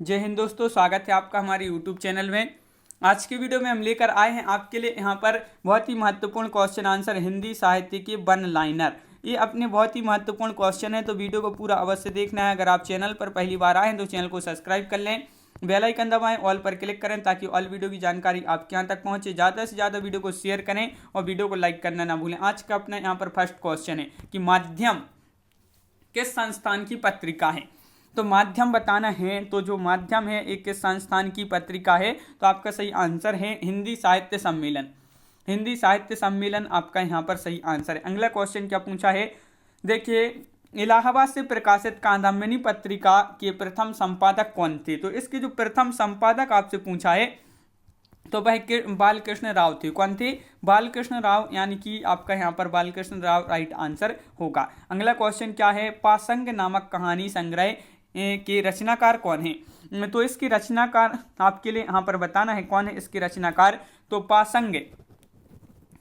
जय हिंद दोस्तों, स्वागत है आपका हमारे YouTube चैनल में। आज की वीडियो में हम लेकर आए हैं आपके लिए यहाँ पर बहुत ही महत्वपूर्ण क्वेश्चन आंसर हिंदी साहित्य के वन लाइनर। ये अपने बहुत ही महत्वपूर्ण क्वेश्चन है, तो वीडियो को पूरा अवश्य देखना है। अगर आप चैनल पर पहली बार आए हैं तो चैनल को सब्सक्राइब कर लें, बेल आइकन दबाएं, ऑल पर क्लिक करें ताकि ऑल वीडियो की जानकारी आपके यहाँ तक पहुँचे। ज़्यादा से ज़्यादा वीडियो को शेयर करें और वीडियो को लाइक करना ना भूलें। आज का अपना यहाँ पर फर्स्ट क्वेश्चन है कि माध्यम किस संस्थान की पत्रिका है। तो माध्यम बताना है, तो जो माध्यम है एक किस संस्थान की पत्रिका है, तो आपका सही आंसर है हिंदी साहित्य सम्मेलन। हिंदी साहित्य सम्मेलन आपका यहाँ पर सही आंसर है। अगला क्वेश्चन क्या पूछा है, देखिए, इलाहाबाद से प्रकाशित कादम्बिनी पत्रिका के प्रथम संपादक कौन थे। तो इसके जो प्रथम संपादक आपसे पूछा है तो वह बालकृष्ण राव थे। कौन थे? बालकृष्ण राव, यानी कि आपका यहाँ पर बालकृष्ण राव राइट आंसर होगा। अगला क्वेश्चन क्या है, पासंग नामक कहानी संग्रह के रचनाकार कौन है। तो इसकी रचनाकार आपके लिए यहाँ पर बताना है कौन है इसके रचनाकार। तो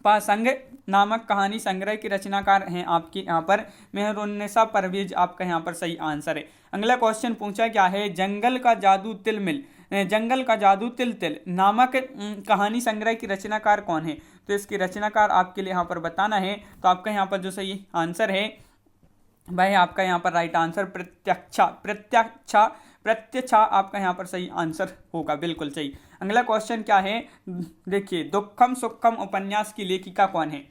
पासंग नामक कहानी संग्रह के रचनाकार हैं आपके यहाँ पर मेहरुन्निसा परवेज, आपका यहाँ पर सही आंसर है। अगला क्वेश्चन पूछा क्या है, जंगल का जादू तिल तिल नामक कहानी संग्रह की रचनाकार कौन है। तो इसकी रचनाकार आपके लिए यहाँ पर बताना है। तो आपका यहाँ पर जो सही आंसर है वह आपका यहाँ पर राइट आंसर प्रत्यक्षा आपका यहाँ पर सही आंसर होगा, बिल्कुल सही। अगला क्वेश्चन क्या है, देखिए, दुखम सुखम उपन्यास की लेखिका कौन है।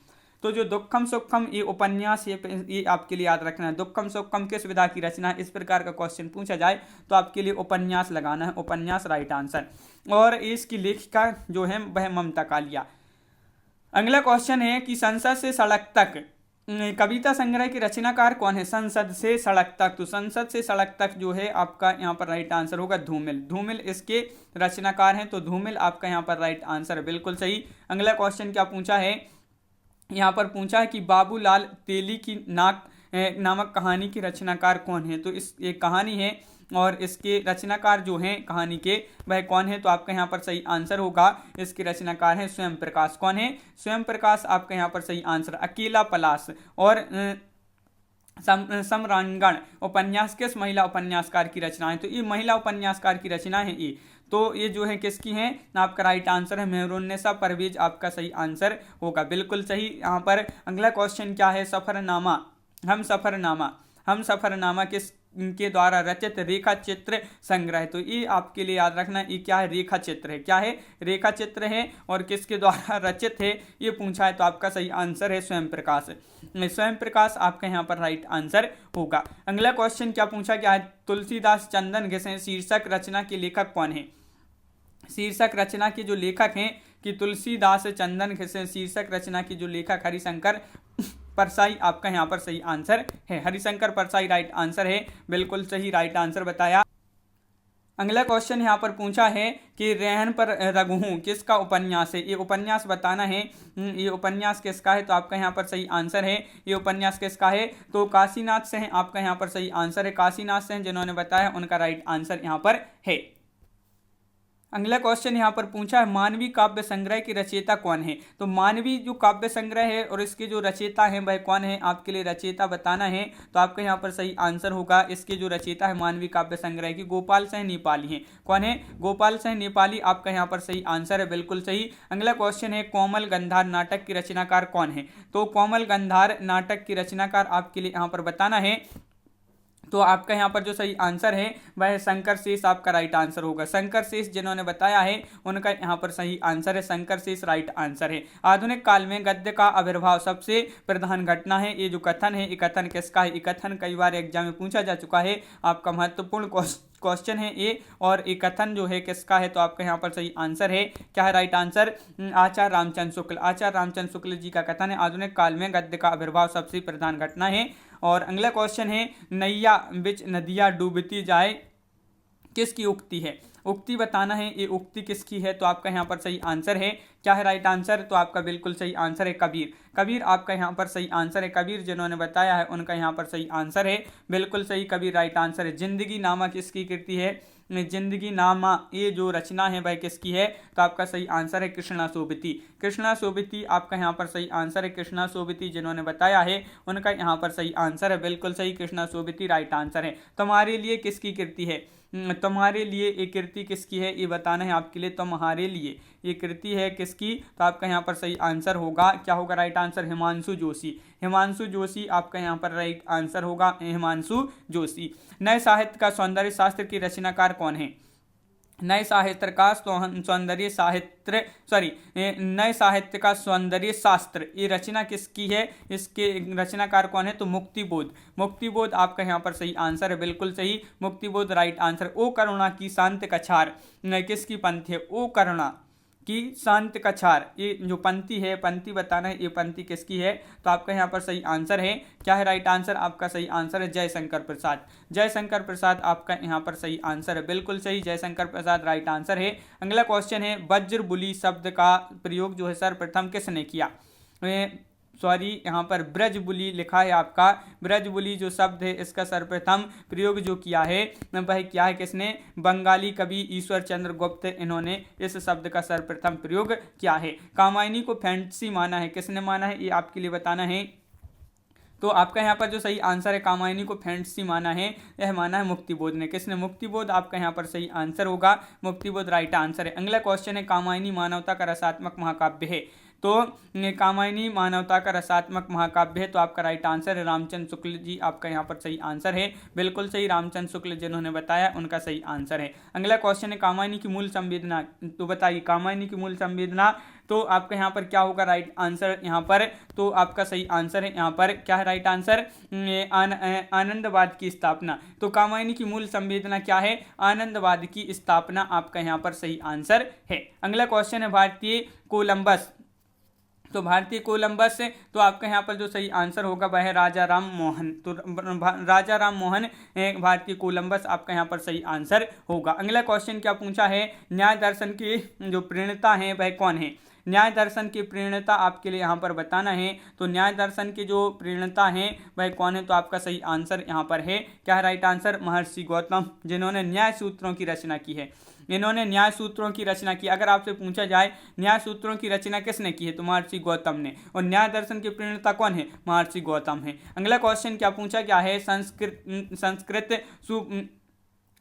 तो जो दुखम सुखम ये उपन्यास ये आपके लिए याद रखना है। दुखम सुखम किस विधा की रचना है, इस प्रकार का क्वेश्चन पूछा जाए तो आपके लिए उपन्यास लगाना है, उपन्यास राइट आंसर। और इसकी लेखिका जो है वह ममता कालिया। अगला क्वेश्चन है कि संसद से सड़क तक कविता संग्रह के रचनाकार कौन है। संसद से सड़क तक, तो संसद से सड़क तक जो है आपका यहाँ पर राइट आंसर होगा धूमिल इसके रचनाकार हैं। तो धूमिल आपका यहाँ पर राइट आंसर है, बिल्कुल सही। अगला क्वेश्चन क्या पूछा है, यहाँ पर पूछा है कि बाबूलाल तेली की नाक नामक कहानी के रचनाकार कौन है। तो इस एक कहानी है और इसके रचनाकार जो हैं कहानी के वह कौन है। तो आपका यहाँ पर सही आंसर होगा, इसके रचनाकार हैं स्वयं प्रकाश। कौन है? स्वयं प्रकाश आपका यहाँ पर सही आंसर। अकेला पलाश और सम्रांगण उपन्यास किस महिला उपन्यासकार की रचना है। तो ये महिला उपन्यासकार की रचना है ये। तो ये जो है किसकी है, आपका राइट आंसर है मेहरुन्निसा परवेज, आपका सही आंसर होगा, बिल्कुल सही। यहाँ पर अगला क्वेश्चन क्या है, हम सफरनामा किस के द्वारा रचित रेखा चित्र संग्रह। तो ये आपके लिए याद रखना, ये क्या है, रेखा चित्र है। क्या है? रेखा चित्र है। और किसके द्वारा रचित है ये पूछा है, तो आपका सही आंसर है स्वयं प्रकाश आपका यहाँ पर राइट आंसर होगा। अगला क्वेश्चन क्या पूछा गया है, तुलसीदास चंदन घिसें शीर्षक रचना के लेखक कौन है। शीर्षक रचना के जो लेखक हैं कि तुलसीदास चंदन घिसें शीर्षक रचना के जो लेखक हरिशंकर परसाई, आपका यहाँ पर सही आंसर है। हरिशंकर परसाई राइट आंसर है, बिल्कुल सही राइट आंसर बताया। अगला क्वेश्चन यहाँ पर पूछा है कि रेहन पर रघुहू किसका उपन्यास है। ये उपन्यास बताना है, ये उपन्यास किसका है। तो आपका यहाँ पर सही आंसर है, ये उपन्यास किसका है। तो काशीनाथ से है, आपका यहाँ पर सही आंसर है। काशीनाथ से जिन्होंने बताया उनका राइट आंसर यहाँ पर है। अगला क्वेश्चन यहाँ पर पूछा है, मानवी काव्य संग्रह की रचयिता कौन है। तो मानवी जो काव्य संग्रह है और इसके जो रचयिता है वह कौन है, आपके लिए रचयिता बताना है। तो आपका यहाँ पर सही आंसर होगा, इसके जो रचयिता है मानवी काव्य संग्रह की गोपाल सिंह नेपाली हैं। कौन है? गोपाल सिंह नेपाली, आपका यहाँ पर सही आंसर है, बिल्कुल सही। अगला क्वेश्चन है, कोमल गंधार नाटक की रचनाकार कौन है। तो कोमल गंधार नाटक की रचनाकार आपके लिए यहाँ पर बताना है। तो आपका यहाँ पर जो सही आंसर है वह शंकर शेष, आपका राइट आंसर होगा। शंकर शेष जिन्होंने बताया है उनका यहाँ पर सही आंसर है, शंकर शेष राइट आंसर है। आधुनिक काल में गद्य का आविर्भाव सबसे प्रधान घटना है। ये जो कथन है, ये कथन किसका है। ये कथन कई बार एग्जाम में पूछा जा चुका है, आपका महत्वपूर्ण क्वेश्चन है ये। और ये कथन जो है किसका है, तो आपका यहाँ पर सही आंसर है, क्या है राइट आंसर, आचार्य रामचंद्र शुक्ल जी का कथन है, आधुनिक काल में गद्य का आविर्भाव सबसे प्रधान घटना है। और अगला क्वेश्चन है, नैया बिच नदिया डूबती जाए किसकी उक्ति है। उक्ति बताना है, ये उक्ति किसकी है। तो आपका यहाँ पर सही आंसर है, क्या है राइट आंसर। तो आपका बिल्कुल सही आंसर है कबीर आपका यहाँ पर सही आंसर है। कबीर जिन्होंने बताया है उनका यहाँ पर सही आंसर है, बिल्कुल सही, कबीर राइट आंसर है। जिंदगी नामा किसकी कृति है। जिंदगी नामा ये जो रचना है वह किसकी है। तो आपका सही आंसर है कृष्णा सोबती आपका यहाँ पर सही आंसर है। कृष्णा सोबती जिन्होंने बताया है उनका यहाँ पर सही आंसर है, बिल्कुल सही, कृष्णा सोबती राइट आंसर है। तो हमारे लिए किसकी कृति है, तुम्हारे लिए ये कृति किसकी है, ये बताना है आपके लिए। तुम्हारे लिए ये कृति है किसकी, तो आपका यहाँ पर सही आंसर होगा, क्या होगा राइट आंसर, हिमांशु जोशी। हिमांशु जोशी आपका यहाँ पर राइट आंसर होगा, हिमांशु जोशी। नए साहित्य का सौंदर्य शास्त्र की रचनाकार कौन है, नए साहित्य का सौंदर्य साहित्य नए साहित्य का सौंदर्य शास्त्र, ये रचना किसकी है, इसके रचनाकार कौन है, तो मुक्तिबोध। मुक्तिबोध आपका यहाँ पर सही आंसर है, बिल्कुल सही, मुक्तिबोध राइट आंसर। ओ करुणा की शांत कछार किसकी पंक्ति है, ओ करुणा की शांत कछार, ये जो पंक्ति है, पंक्ति बताना है, ये पंक्ति किसकी है, तो आपका यहाँ पर सही आंसर है, क्या है राइट आंसर, आपका सही आंसर है जयशंकर प्रसाद। जयशंकर प्रसाद आपका यहाँ पर सही आंसर है, बिल्कुल सही, जयशंकर प्रसाद राइट आंसर है। अगला क्वेश्चन है, वज्र बुली शब्द का प्रयोग जो है सर्वप्रथम किसने किया, यहाँ पर ब्रजबुली लिखा है आपका, ब्रजबुली जो शब्द है इसका सर्वप्रथम प्रयोग जो किया है वह क्या है, किसने, बंगाली कवि ईश्वर चंद्र गुप्त, इन्होंने इस शब्द का सर्वप्रथम प्रयोग किया है। कामायनी को फैंटेसी माना है, किसने माना है, ये आपके लिए बताना है। तो आपका यहाँ पर जो सही आंसर है, कामायनी को फैंटेसी माना है, यह माना है मुक्तिबोध ने, किसने, मुक्तिबोध, आपका यहाँ पर सही आंसर होगा, मुक्तिबोध राइट आंसर है। अगला क्वेश्चन है, कामायनी मानवता का रसात्मक महाकाव्य है, तो कामायनी मानवता का रसात्मक महाकाव्य है, तो आपका राइट आंसर है रामचंद्र शुक्ल जी, आपका यहाँ पर सही आंसर है, बिल्कुल सही, रामचंद्र शुक्ल जिन्होंने बताया उनका सही आंसर है। अगला क्वेश्चन है, कामायनी की मूल संवेदना, तो बताइए कामायनी की मूल संवेदना, तो आपका यहाँ पर क्या होगा राइट आंसर, यहाँ पर तो आपका सही आंसर है, यहाँ पर क्या है राइट आंसर, आनंदवाद की स्थापना। तो कामायनी की मूल संवेदना क्या है, आनंदवाद की स्थापना, आपका यहाँ पर सही आंसर है। अगला क्वेश्चन है, भारतीय कोलंबस, तो भारतीय कोलंबस से, तो आपका यहाँ पर जो सही आंसर होगा वह है राजा राम मोहन, तो राजा राम मोहन भारतीय कोलंबस आपका यहाँ पर सही आंसर होगा। अगला क्वेश्चन क्या पूछा है, न्याय दर्शन की जो प्रणेता है वह कौन है, न्याय दर्शन की प्रणेता आपके लिए यहाँ पर बताना है, तो न्याय दर्शन के जो प्रणेता हैं वह कौन है, तो आपका सही आंसर यहाँ पर है, क्या है राइट आंसर, महर्षि गौतम, जिन्होंने न्याय सूत्रों की रचना की है, इन्होंने न्याय सूत्रों की रचना की। अगर आपसे पूछा जाए न्याय सूत्रों की रचना किसने की है, तो महर्षि गौतम ने, और न्याय दर्शन के प्रणेता कौन है, महर्षि गौतम है। अगला क्वेश्चन क्या पूछा गया है,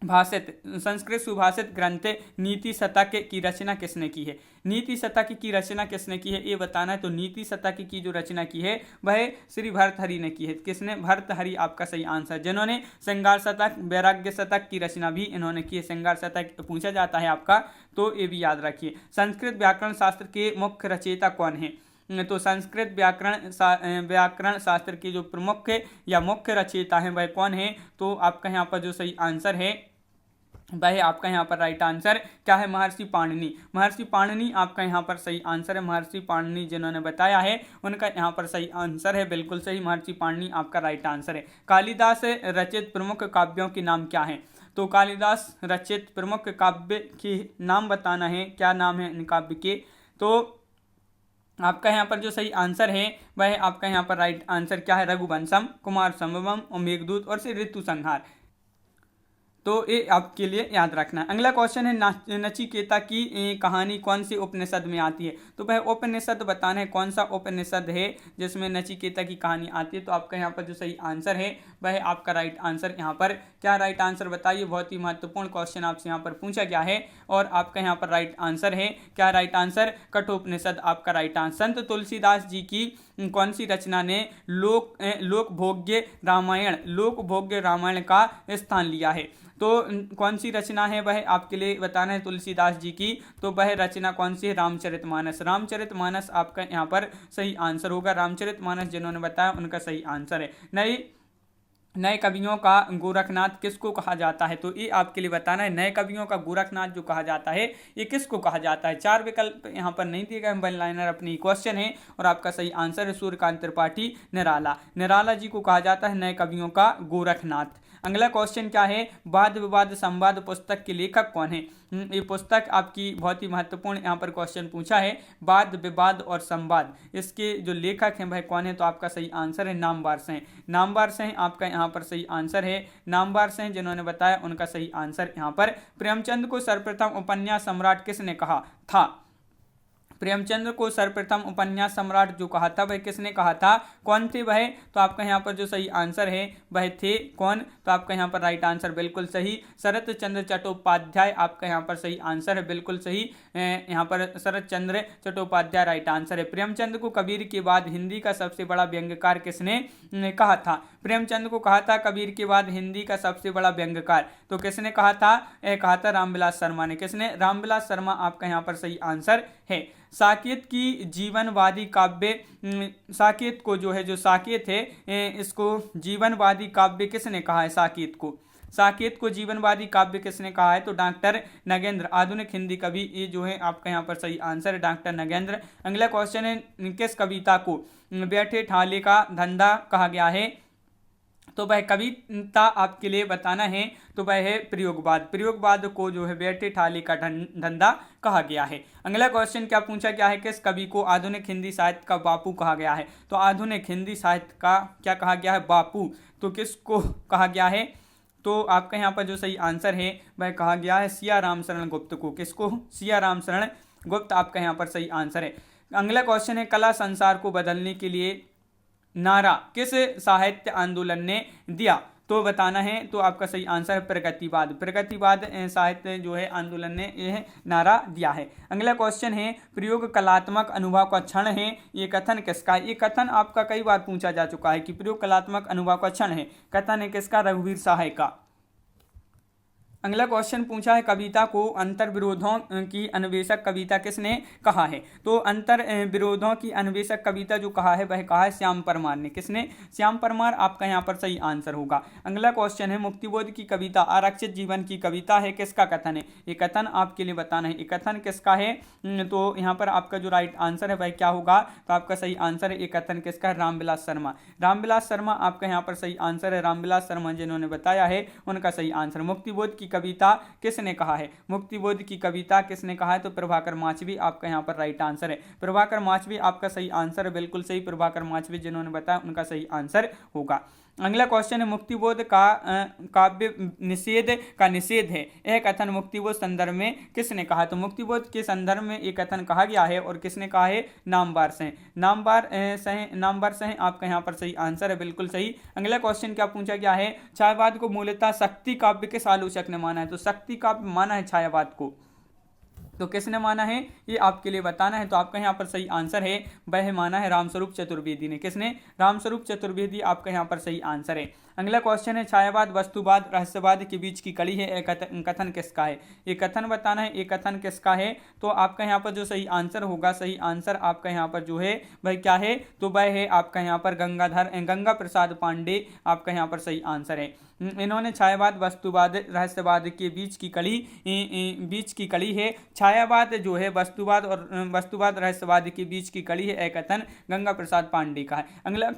संस्कृत सुभाषित ग्रंथ नीति शतक की रचना किसने की है, नीति शतक की रचना किसने की है, ये बताना है। तो नीति शतक की जो रचना की है वह श्री भर्तृहरि ने की है, किसने, भर्तृहरि आपका सही आंसर, जिन्होंने श्रृंगार शतक, वैराग्य शतक की रचना भी इन्होंने की है। श्रृंगार शतक पूछा जाता है आपका, तो ये भी याद रखिए। संस्कृत व्याकरण शास्त्र के मुख्य रचयिता कौन है, तो संस्कृत व्याकरण शास्त्र के जो प्रमुख या मुख्य रचयिता हैं वह कौन है, तो आपका यहाँ पर जो सही आंसर है वह आपका यहाँ पर राइट आंसर क्या है, महर्षि पाणिनि। महर्षि पाणिनि आपका यहाँ पर सही आंसर है, महर्षि पाणिनि जिन्होंने बताया है उनका यहाँ पर सही आंसर है, बिल्कुल सही, महर्षि पाणिनि आपका राइट आंसर है। कालिदास रचित प्रमुख काव्यों के नाम क्या है, तो कालिदास रचित प्रमुख काव्य के नाम बताना है, क्या नाम है इन काव्य के, तो आपका यहाँ पर जो सही आंसर है वह आपका यहाँ पर राइट आंसर क्या है, रघुवंशम, कुमार संभवम और मेघदूत और फिर ऋतु संहार, तो ये आपके लिए याद रखना है। अगला क्वेश्चन है, नचिकेता की कहानी कौन सी उपनिषद में आती है, तो वह उपनिषद बताना है, कौन सा उपनिषद है जिसमें नचिकेता की कहानी आती है, तो आपका यहाँ पर जो सही आंसर है वह आपका राइट आंसर यहाँ पर क्या राइट आंसर बताइए, बहुत ही महत्वपूर्ण क्वेश्चन आपसे यहाँ पर पूछा गया है, और आपका यहाँ पर राइट आंसर है क्या राइट आंसर, कठोपनिषद आपका राइट आंसर। संत तुलसीदास जी की कौन सी रचना ने लोकभोग्य रामायण का स्थान लिया है, तो कौन सी रचना है वह आपके लिए बताना है तुलसीदास जी की, तो वह रचना कौन सी है, रामचरितमानस। रामचरितमानस आपका यहाँ पर सही आंसर होगा, रामचरितमानस जिन्होंने बताया उनका सही आंसर है। नए कवियों का गोरखनाथ किसको कहा जाता है, तो ये आपके लिए बताना है, नए कवियों का गोरखनाथ जो कहा जाता है ये किसको कहा जाता है। चार विकल्प यहाँ पर नहीं दिए गए, वन लाइनर अपनी क्वेश्चन है, और आपका सही आंसर है सूर्यकांत त्रिपाठी निराला जी को कहा जाता है नए कवियों का गोरखनाथ। अगला क्वेश्चन क्या है, वाद विवाद संवाद पुस्तक के लेखक कौन है, ये पुस्तक आपकी बहुत ही महत्वपूर्ण यहाँ पर क्वेश्चन पूछा है, वाद विवाद और संवाद, इसके जो लेखक हैं वह कौन है, तो आपका सही आंसर है नामवर सिंह। नामवर सिंह आपका यहाँ पर सही आंसर है, नामवर सिंह जिन्होंने बताया उनका सही आंसर यहाँ पर। प्रेमचंद को सर्वप्रथम उपन्यास सम्राट किसने कहा था, प्रेमचंद्र को सर्वप्रथम उपन्यास सम्राट जो कहा था वह किसने कहा था, कौन थे वह? तो आपका यहाँ पर जो सही आंसर है वह थे कौन? तो आपका यहाँ पर राइट आंसर बिल्कुल सही शरत चंद्र चट्टोपाध्याय आपका यहाँ पर सही आंसर है, बिल्कुल सही। यहाँ पर शरत चंद्र चट्टोपाध्याय राइट आंसर है। प्रेमचंद को कबीर के बाद हिंदी का सबसे बड़ा व्यंग्यकार किसने कहा था? प्रेमचंद को कहा था कबीर के बाद हिंदी का सबसे बड़ा व्यंग्यकार, तो किसने कहा था? कहा था रामविलास शर्मा ने। किसने? रामविलास शर्मा आपका यहाँ पर सही आंसर है। साकेत की जीवनवादी काव्य, साकेत को जो है, जो साकेत है इसको जीवनवादी काव्य किसने कहा है? साकेत को जीवनवादी काव्य किसने कहा है? तो डॉक्टर नगेंद्र, आधुनिक हिंदी कवि, ये जो है आपका यहाँ पर सही आंसर है डॉक्टर नगेंद्र। अगला क्वेश्चन है किस कविता को बैठे ठाले का धंधा कहा गया है? तो वह कविता आपके लिए बताना है, तो वह है प्रयोगवाद। प्रयोगवाद को जो है बैठे ठाले का धंधा कहा गया है। अगला क्वेश्चन क्या पूछा गया है? किस कवि को आधुनिक हिंदी साहित्य का बापू कहा गया है? तो आधुनिक हिंदी साहित्य का क्या कहा गया है? बापू। तो किसको कहा गया है? तो आपका यहाँ पर जो सही आंसर है वह कहा गया है सिया राम शरण गुप्त को। किसको? सिया राम शरण गुप्त आपका यहाँ पर सही आंसर है। अगला क्वेश्चन है कला संसार को बदलने के लिए नारा किस साहित्य आंदोलन ने दिया? तो बताना है, तो आपका सही आंसर है प्रगतिवाद। प्रगतिवाद साहित्य जो है आंदोलन ने यह नारा दिया है। अगला क्वेश्चन है प्रयोग कलात्मक अनुभव का क्षण है, ये कथन किसका है? ये कथन आपका कई बार पूछा जा चुका है कि प्रयोग कलात्मक अनुभव का क्षण है, कथन है किसका? रघुवीर सहाय का। अगला क्वेश्चन पूछा है कविता को अंतर विरोधों की अन्वेषक कविता किसने कहा है? तो अंतर विरोधों की अन्वेषक कविता जो कहा है वह कहा है श्याम परमार ने। किसने? श्याम परमार आपका यहाँ पर सही आंसर होगा। अगला क्वेश्चन है मुक्तिबोध की कविता आरक्षित जीवन की कविता है, किसका कथन है? ये कथन आपके लिए बताना है, ये कथन किसका है? तो यहाँ पर आपका जो राइट आंसर है वह क्या होगा? तो आपका सही आंसर है ये कथन किसका है? रामविलास शर्मा। रामविलास शर्मा आपका यहाँ पर सही आंसर है। रामविलास शर्मा जिन्होंने बताया है उनका सही आंसर। मुक्तिबोध की कविता किसने कहा है? मुक्तिबोध की कविता किसने कहा है? तो प्रभाकर माचवी आपका यहाँ पर राइट आंसर है। प्रभाकर माचवी आपका सही आंसर है, बिल्कुल सही। प्रभाकर माचवी जिन्होंने बताया उनका सही आंसर होगा। अगला क्वेश्चन है मुक्तिबोध का काव्य निषेध का निषेध है, यह कथन मुक्तिबोध संदर्भ में किसने कहा? तो मुक्तिबोध के संदर्भ में एक कथन कहा गया है और किसने कहा है? नामवर से। नामवर से आपका यहाँ पर सही आंसर है, बिल्कुल सही। अगला क्वेश्चन क्या पूछा गया है? छायावाद को मूलतः शक्ति काव्य किस आलोचक ने माना है? तो शक्ति काव्य माना है छायावाद को, तो किसने माना है ये आपके लिए बताना है। तो आपका यहाँ पर सही आंसर है वह माना है रामस्वरूप चतुर्वेदी ने। किसने? रामस्वरूप चतुर्वेदी आपका यहाँ पर सही आंसर है। अगला क्वेश्चन है छायावाद वस्तुवाद रहस्यवाद के बीच की कड़ी है, कथन किसका है? ये कथन बताना है, ये कथन किसका है? तो आपका यहाँ पर जो सही आंसर होगा, सही आंसर आपका यहाँ पर जो है वह क्या है? तो वह है आपका यहाँ पर गंगा प्रसाद पांडे आपका यहाँ पर सही आंसर है। इन्होंने छायावाद वस्तुवाद रहस्यवाद के बीच की कड़ी है। छायावाद जो है वस्तुवाद रहस्यवाद के बीच की कड़ी है, कथन गंगा प्रसाद पांडे का है। अगला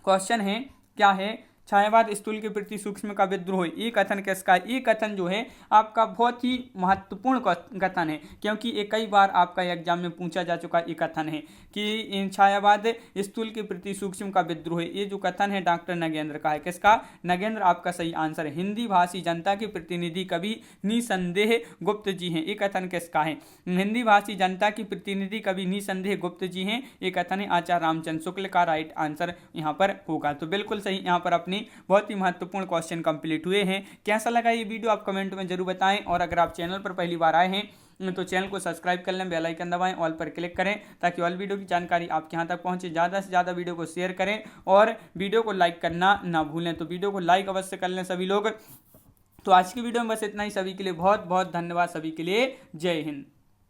क्वेश्चन है क्या है? छायावाद स्थूल के प्रति सूक्ष्म का विद्रोह, ये कथन किसका है? ये कथन जो है आपका बहुत ही महत्वपूर्ण कथन है, क्योंकि ये कई बार आपका एग्जाम में पूछा जा चुका ये कथन है कि छायावाद स्थूल के प्रति सूक्ष्म का विद्रोह, ये जो कथन है डॉक्टर नगेंद्र का है। किसका? नगेंद्र आपका सही आंसर है। हिंदी भाषी जनता के प्रतिनिधि कवि निसंदेह गुप्त जी हैं, ये कथन किसका है? हिंदी भाषी जनता की प्रतिनिधि कवि निसंदेह गुप्त जी हैं, ये कथन है आचार्य रामचंद्र शुक्ल का। राइट आंसर यहाँ पर होगा, तो बिल्कुल सही। यहाँ पर अपनी बहुत ही महत्वपूर्ण क्वेश्चन कंप्लीट हुए हैं। कैसा लगा ये वीडियो आप कमेंट में जरूर बताएं, और अगर आप चैनल पर पहली बार आए हैं तो चैनल को सब्सक्राइब कर लें, बेल आइकन दबाएं, ऑल पर क्लिक करें ताकि ऑल वीडियो की जानकारी आपके यहाँ तक पहुँचे। ज़्यादा से ज़्यादा वीडियो को शेयर करें और वीडियो को लाइक करना ना भूलें, तो वीडियो को लाइक अवश्य कर लें सभी लोग। तो आज की वीडियो में बस इतना ही। सभी के लिए बहुत बहुत धन्यवाद। सभी के लिए जय हिंद।